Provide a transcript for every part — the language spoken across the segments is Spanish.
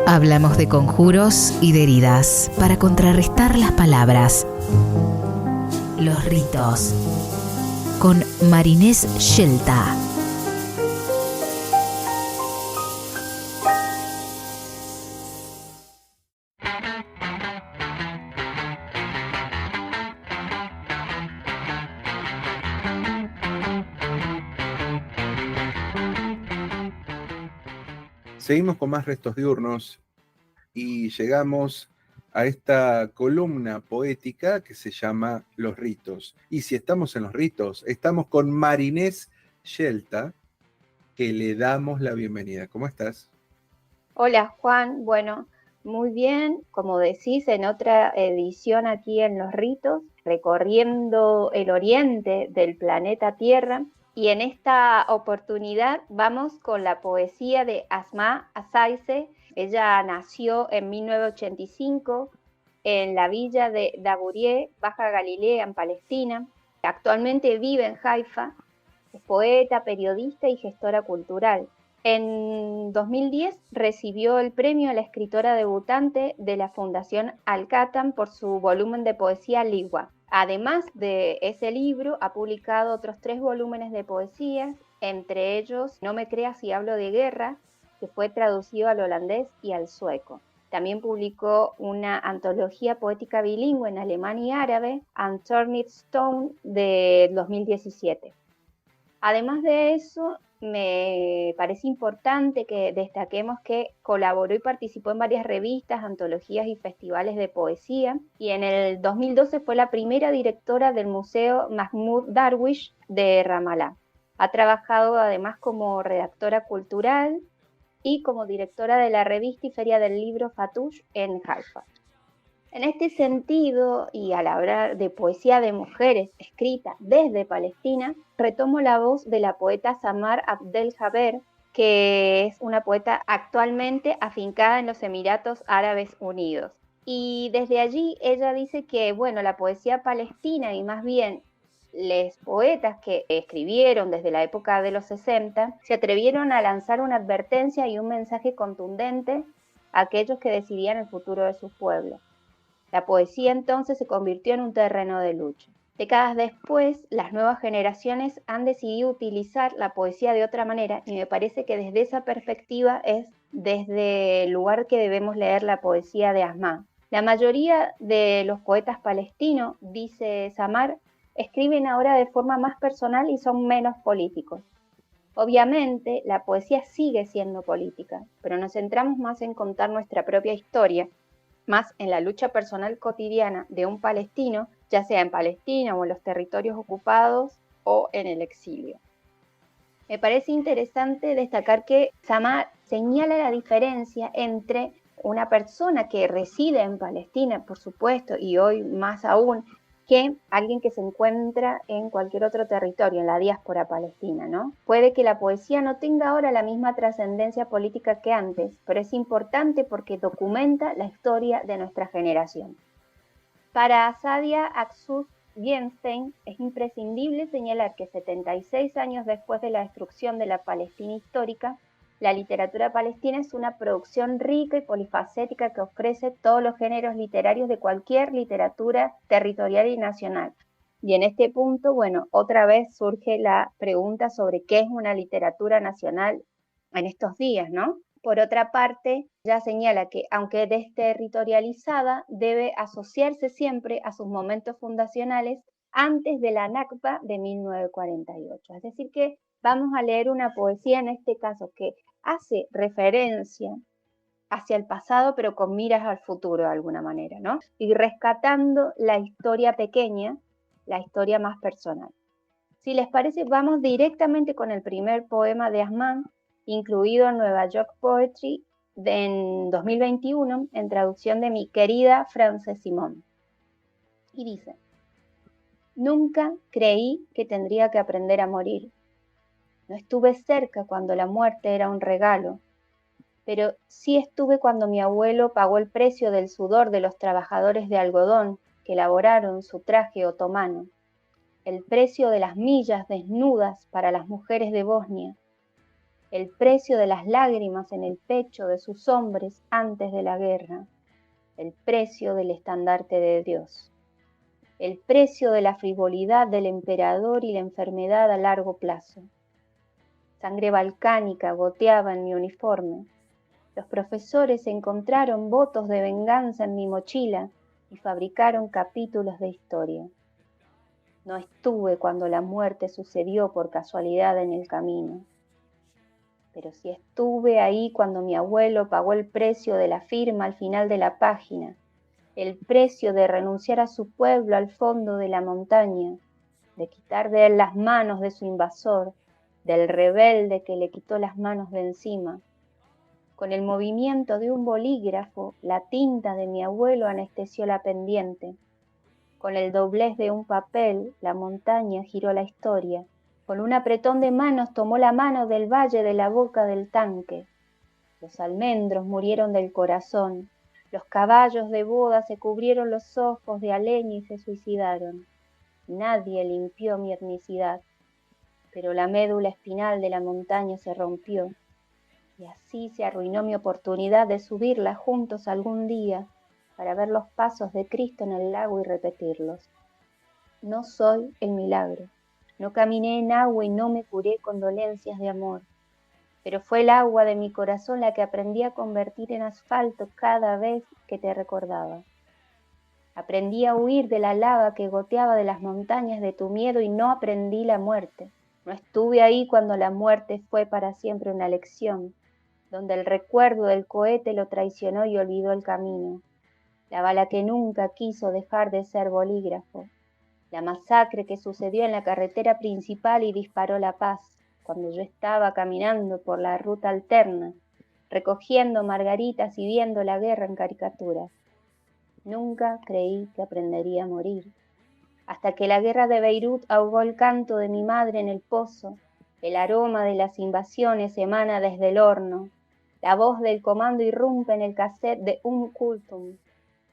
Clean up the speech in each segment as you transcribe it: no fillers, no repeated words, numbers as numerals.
Hablamos de conjuros y de heridas para contrarrestar las palabras. Los ritos. Con Marinés Scelta. Seguimos con más restos diurnos y llegamos a esta columna poética que se llama Los ritos. Y si estamos en los ritos, estamos con Marinés Scelta, que le damos la bienvenida. ¿Cómo estás? Hola Juan, bueno, muy bien, como decís, en otra edición aquí en Los Ritos, recorriendo el oriente del planeta Tierra, y en esta oportunidad vamos con la poesía de Asma Asaise. Ella nació en 1985 en la villa de Daburie, Baja Galilea, en Palestina. Actualmente vive en Haifa, es poeta, periodista y gestora cultural. En 2010 recibió el premio a la escritora debutante de la Fundación Al-Katan por su volumen de poesía Liwa. Además de ese libro, ha publicado otros 3 volúmenes de poesía, entre ellos No me creas si hablo de guerra, que fue traducido al holandés y al sueco. También publicó una antología poética bilingüe en alemán y árabe, Unturned Stone, de 2017. Además de eso, me parece importante que destaquemos que colaboró y participó en varias revistas, antologías y festivales de poesía, y en el 2012 fue la primera directora del Museo Mahmoud Darwish de Ramallah. Ha trabajado además como redactora cultural y como directora de la revista y feria del libro Fatouche en Haifa. En este sentido, y al hablar de poesía de mujeres escrita desde Palestina, retomo la voz de la poeta Samar Abdel Jaber, que es una poeta actualmente afincada en los Emiratos Árabes Unidos. Y desde allí ella dice que, bueno, la poesía palestina y más bien los poetas que escribieron desde la época de los 60 se atrevieron a lanzar una advertencia y un mensaje contundente a aquellos que decidían el futuro de sus pueblos. La poesía entonces se convirtió en un terreno de lucha. Décadas después, las nuevas generaciones han decidido utilizar la poesía de otra manera y me parece que desde esa perspectiva es desde el lugar que debemos leer la poesía de Asma. La mayoría de los poetas palestinos, dice Samar, escriben ahora de forma más personal y son menos políticos. Obviamente, la poesía sigue siendo política, pero nos centramos más en contar nuestra propia historia, más en la lucha personal cotidiana de un palestino, ya sea en Palestina o en los territorios ocupados o en el exilio. Me parece interesante destacar que Samar señala la diferencia entre una persona que reside en Palestina, por supuesto, y hoy más aún, que alguien que se encuentra en cualquier otro territorio, en la diáspora palestina, ¿no? Puede que la poesía no tenga ahora la misma trascendencia política que antes, pero es importante porque documenta la historia de nuestra generación. Para Sadia Aksus Bienstein es imprescindible señalar que 76 años después de la destrucción de la Palestina histórica, la literatura palestina es una producción rica y polifacética que ofrece todos los géneros literarios de cualquier literatura territorial y nacional. Y en este punto, bueno, otra vez surge la pregunta sobre qué es una literatura nacional en estos días, ¿no? Por otra parte, ya señala que, aunque desterritorializada, debe asociarse siempre a sus momentos fundacionales antes de la Nakba de 1948. Es decir, que vamos a leer una poesía, en este caso, que hace referencia hacia el pasado, pero con miras al futuro de alguna manera, ¿no? Y rescatando la historia pequeña, la historia más personal. Si les parece, vamos directamente con el primer poema de Asman, incluido en Nueva York Poetry en 2021, en traducción de mi querida Frances Simón. Y dice: nunca creí que tendría que aprender a morir. No estuve cerca cuando la muerte era un regalo, pero sí estuve cuando mi abuelo pagó el precio del sudor de los trabajadores de algodón que elaboraron su traje otomano, el precio de las millas desnudas para las mujeres de Bosnia. el precio de las lágrimas en el pecho de sus hombres antes de la guerra, el precio del estandarte de Dios, el precio de la frivolidad del emperador y la enfermedad a largo plazo. Sangre balcánica goteaba en mi uniforme. Los profesores encontraron votos de venganza en mi mochila y fabricaron capítulos de historia. No estuve cuando la muerte sucedió por casualidad en el camino, pero sí estuve ahí cuando mi abuelo pagó el precio de la firma al final de la página, el precio de renunciar a su pueblo al fondo de la montaña, de quitar de él las manos de su invasor, del rebelde que le quitó las manos de encima. Con el movimiento de un bolígrafo, la tinta de mi abuelo anestesió la pendiente. Con el doblez de un papel, la montaña giró la historia. Con un apretón de manos tomó la mano del valle de la boca del tanque. Los almendros murieron del corazón. Los caballos de boda se cubrieron los ojos de aleña y se suicidaron. Nadie limpió mi etnicidad, pero la médula espinal de la montaña se rompió. Y así se arruinó mi oportunidad de subirla juntos algún día para ver los pasos de Cristo en el lago y repetirlos. No soy el milagro, no caminé en agua y no me curé con dolencias de amor, pero fue el agua de mi corazón la que aprendí a convertir en asfalto cada vez que te recordaba. Aprendí a huir de la lava que goteaba de las montañas de tu miedo y no aprendí la muerte. No estuve ahí cuando la muerte fue para siempre una lección, donde el recuerdo del cohete lo traicionó y olvidó el camino. La bala que nunca quiso dejar de ser bolígrafo. La masacre que sucedió en la carretera principal y disparó la paz, cuando yo estaba caminando por la ruta alterna, recogiendo margaritas y viendo la guerra en caricaturas. Nunca creí que aprendería a morir, hasta que la guerra de Beirut ahogó el canto de mi madre en el pozo, el aroma de las invasiones emana desde el horno, la voz del comando irrumpe en el cassette de Kulthum.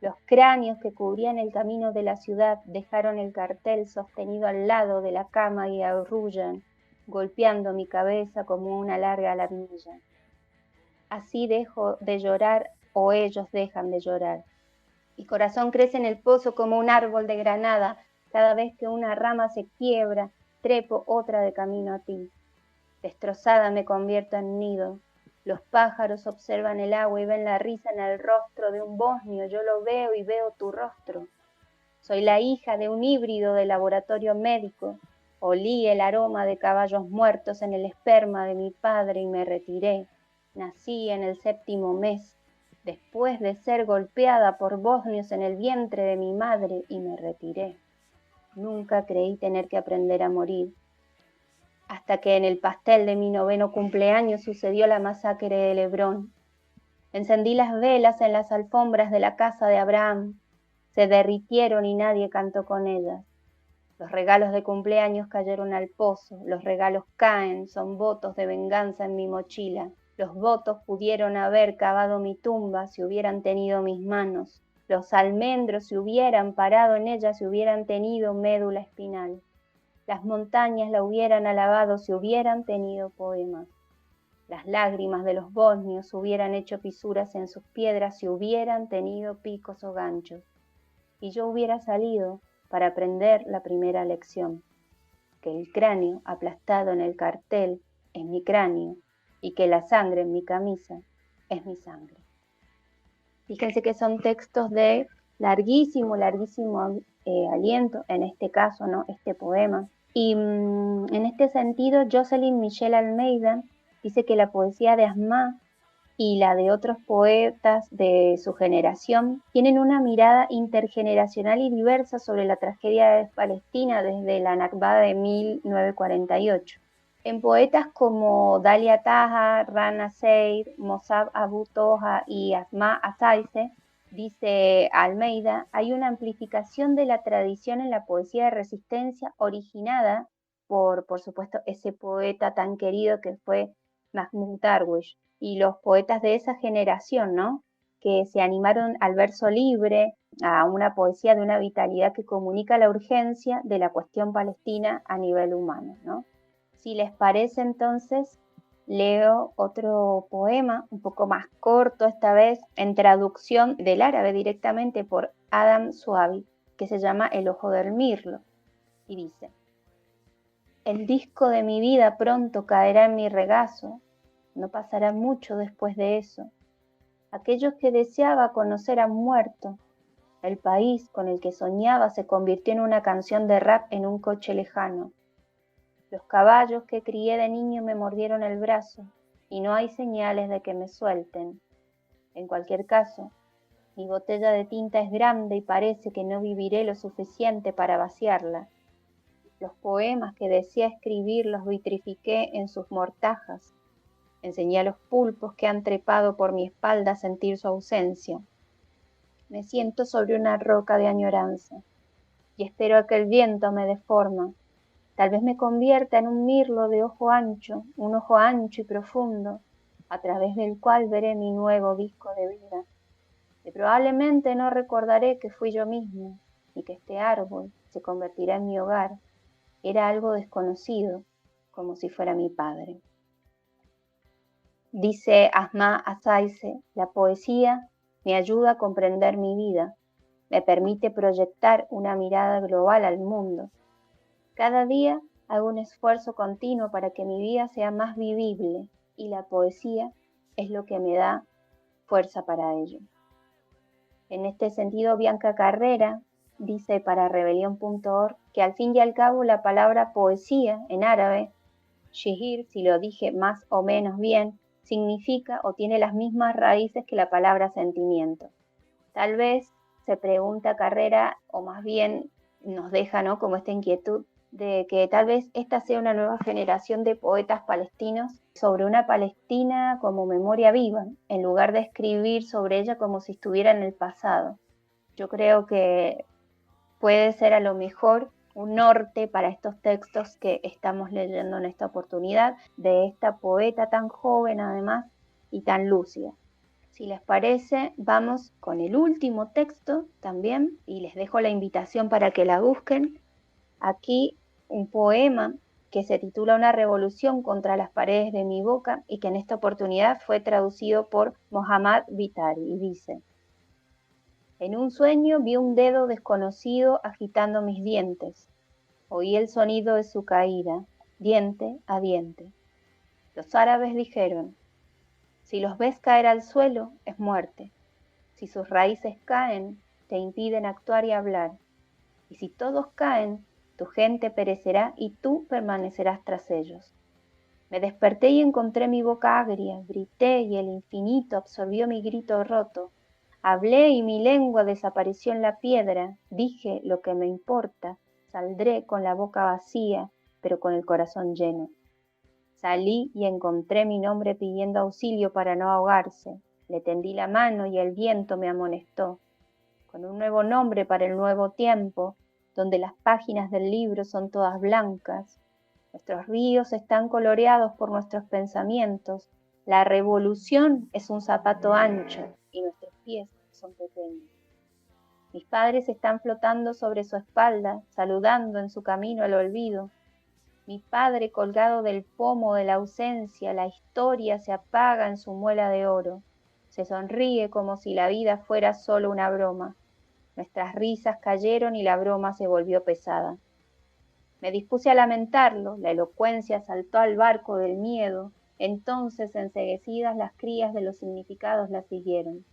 Los cráneos que cubrían el camino de la ciudad dejaron el cartel sostenido al lado de la cama y arrullan, golpeando mi cabeza como una larga alarmilla. Así dejo de llorar o ellos dejan de llorar. Mi corazón crece en el pozo como un árbol de granada. Cada vez que una rama se quiebra, trepo otra de camino a ti. Destrozada me convierto en nido. Los pájaros observan el agua y ven la risa en el rostro de un bosnio. Yo lo veo y veo tu rostro. Soy la hija de un híbrido de laboratorio médico. Olí el aroma de caballos muertos en el esperma de mi padre y me retiré. Nací en el 7º mes, después de ser golpeada por bosnios en el vientre de mi madre y me retiré. Nunca creí tener que aprender a morir. Hasta que en el pastel de mi 9º cumpleaños sucedió la masacre de Hebrón. Encendí las velas en las alfombras de la casa de Abraham. Se derritieron y nadie cantó con ellas. Los regalos de cumpleaños cayeron al pozo. Los regalos caen, son votos de venganza en mi mochila. Los votos pudieron haber cavado mi tumba si hubieran tenido mis manos. Los almendros si hubieran parado en ella si hubieran tenido médula espinal. Las montañas la hubieran alabado si hubieran tenido poemas. Las lágrimas de los bosnios hubieran hecho fisuras en sus piedras si hubieran tenido picos o ganchos. Y yo hubiera salido para aprender la primera lección, que el cráneo aplastado en el cartel es mi cráneo y que la sangre en mi camisa es mi sangre. Fíjense que son textos de larguísimo aliento, en este caso, ¿no? Este poema. Y en este sentido, Jocelyn Michel Almeida dice que la poesía de Asmá y la de otros poetas de su generación tienen una mirada intergeneracional y diversa sobre la tragedia de Palestina desde la Nakba de 1948. En poetas como Dalia Taha, Rana Seir, Mossab Abu Toha y Asmá Asaise, dice Almeida, hay una amplificación de la tradición en la poesía de resistencia originada por supuesto, ese poeta tan querido que fue Mahmoud Darwish y los poetas de esa generación, ¿no? Que se animaron al verso libre, a una poesía de una vitalidad que comunica la urgencia de la cuestión palestina a nivel humano, ¿no? Si les parece, entonces, Leo otro poema, un poco más corto, esta vez en traducción del árabe directamente por Adam Suavi, que se llama El ojo del mirlo, y dice: el disco de mi vida pronto caerá en mi regazo, no pasará mucho después de eso. Aquellos que deseaba conocer han muerto. El país con el que soñaba se convirtió en una canción de rap en un coche lejano. Los caballos que crié de niño me mordieron el brazo y no hay señales de que me suelten. En cualquier caso, mi botella de tinta es grande y parece que no viviré lo suficiente para vaciarla. Los poemas que decía escribir los vitrifiqué en sus mortajas. Enseñé a los pulpos que han trepado por mi espalda a sentir su ausencia. Me siento sobre una roca de añoranza y espero a que el viento me dé forma. Tal vez me convierta en un mirlo de ojo ancho, un ojo ancho y profundo, a través del cual veré mi nuevo disco de vida. Y probablemente no recordaré que fui yo mismo, y que este árbol se convertirá en mi hogar. Era algo desconocido, como si fuera mi padre. Dice Asma Asaise, la poesía me ayuda a comprender mi vida, me permite proyectar una mirada global al mundo. Cada día hago un esfuerzo continuo para que mi vida sea más vivible y la poesía es lo que me da fuerza para ello. En este sentido, Bianca Carrera dice para rebelión.org que al fin y al cabo la palabra poesía en árabe, shihir, si lo dije más o menos bien, significa o tiene las mismas raíces que la palabra sentimiento. Tal vez se pregunta Carrera, o más bien nos deja, ¿no?, como esta inquietud de que tal vez esta sea una nueva generación de poetas palestinos sobre una Palestina como memoria viva, en lugar de escribir sobre ella como si estuviera en el pasado. Yo creo que puede ser a lo mejor un norte para estos textos que estamos leyendo en esta oportunidad, de esta poeta tan joven además y tan lúcida. Si les parece, vamos con el último texto también, y les dejo la invitación para que la busquen. Aquí un poema que se titula Una revolución contra las paredes de mi boca y que en esta oportunidad fue traducido por Mohammad Vitari y dice: en un sueño vi un dedo desconocido agitando mis dientes. Oí el sonido de su caída, diente a diente. Los árabes dijeron: si los ves caer al suelo, es muerte. Si sus raíces caen, te impiden actuar y hablar. Y si todos caen, tu gente perecerá y tú permanecerás tras ellos. Me desperté y encontré mi boca agria, grité y el infinito absorbió mi grito roto. Hablé y mi lengua desapareció en la piedra, dije lo que me importa, saldré con la boca vacía, pero con el corazón lleno. Salí y encontré mi nombre pidiendo auxilio para no ahogarse. Le tendí la mano y el viento me amonestó. Con un nuevo nombre para el nuevo tiempo, donde las páginas del libro son todas blancas. Nuestros ríos están coloreados por nuestros pensamientos. La revolución es un zapato ancho y nuestros pies son pequeños. Mis padres están flotando sobre su espalda, saludando en su camino al olvido. Mi padre colgado del pomo de la ausencia, la historia se apaga en su muela de oro. Se sonríe como si la vida fuera solo una broma. Nuestras risas cayeron y la broma se volvió pesada. Me dispuse a lamentarlo, la elocuencia saltó al barco del miedo. Entonces, enceguecidas, las crías de los significados la siguieron.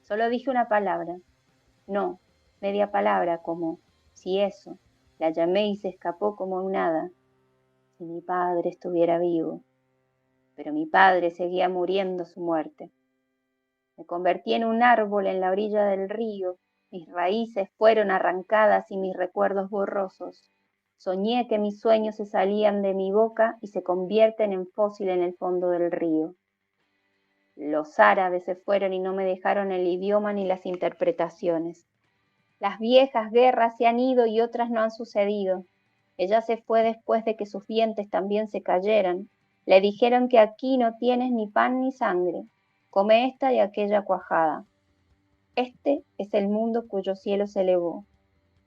Solo dije una palabra. No, media palabra, como si eso. La llamé y se escapó como un hada. Si mi padre estuviera vivo. Pero mi padre seguía muriendo su muerte. Me convertí en un árbol en la orilla del río. Mis raíces fueron arrancadas y mis recuerdos borrosos. Soñé que mis sueños se salían de mi boca y se convierten en fósil en el fondo del río. Los árabes se fueron y no me dejaron el idioma ni las interpretaciones. Las viejas guerras se han ido y otras no han sucedido. Ella se fue después de que sus dientes también se cayeran. Le dijeron que aquí no tienes ni pan ni sangre. Come esta y aquella cuajada. Este es el mundo cuyo cielo se elevó.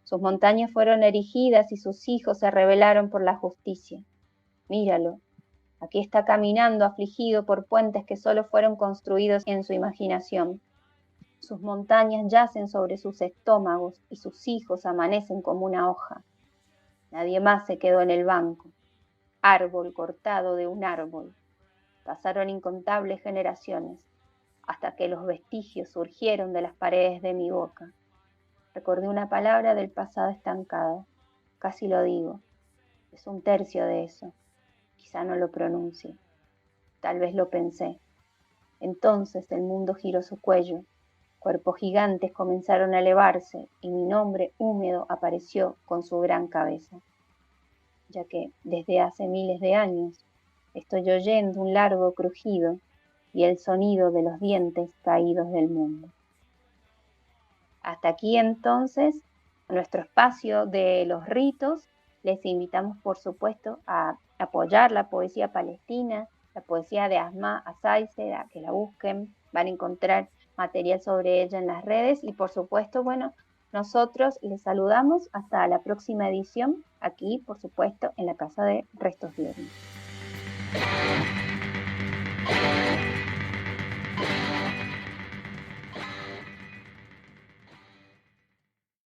Sus montañas fueron erigidas y sus hijos se rebelaron por la justicia. Míralo, Aquí está caminando afligido por puentes que solo fueron construidos en su imaginación. Sus montañas yacen sobre sus estómagos y sus hijos amanecen como una hoja. Nadie más se quedó en el banco. Árbol cortado de un árbol. Pasaron incontables generaciones, hasta que los vestigios surgieron de las paredes de mi boca. Recordé una palabra del pasado estancada. Casi lo digo. Es un tercio de eso. Quizá no lo pronuncie. Tal vez lo pensé. Entonces el mundo giró su cuello. Cuerpos gigantes comenzaron a elevarse y mi nombre húmedo apareció con su gran cabeza. Ya que desde hace miles de años estoy oyendo un largo crujido y el sonido de los dientes caídos del mundo. Hasta aquí entonces nuestro espacio de los ritos. Les invitamos por supuesto a apoyar la poesía palestina, la poesía de Asma Azaizer, a que la busquen, van a encontrar material sobre ella en las redes y por supuesto, bueno, nosotros les saludamos hasta la próxima edición, aquí por supuesto en la Casa de Restos Diurnos.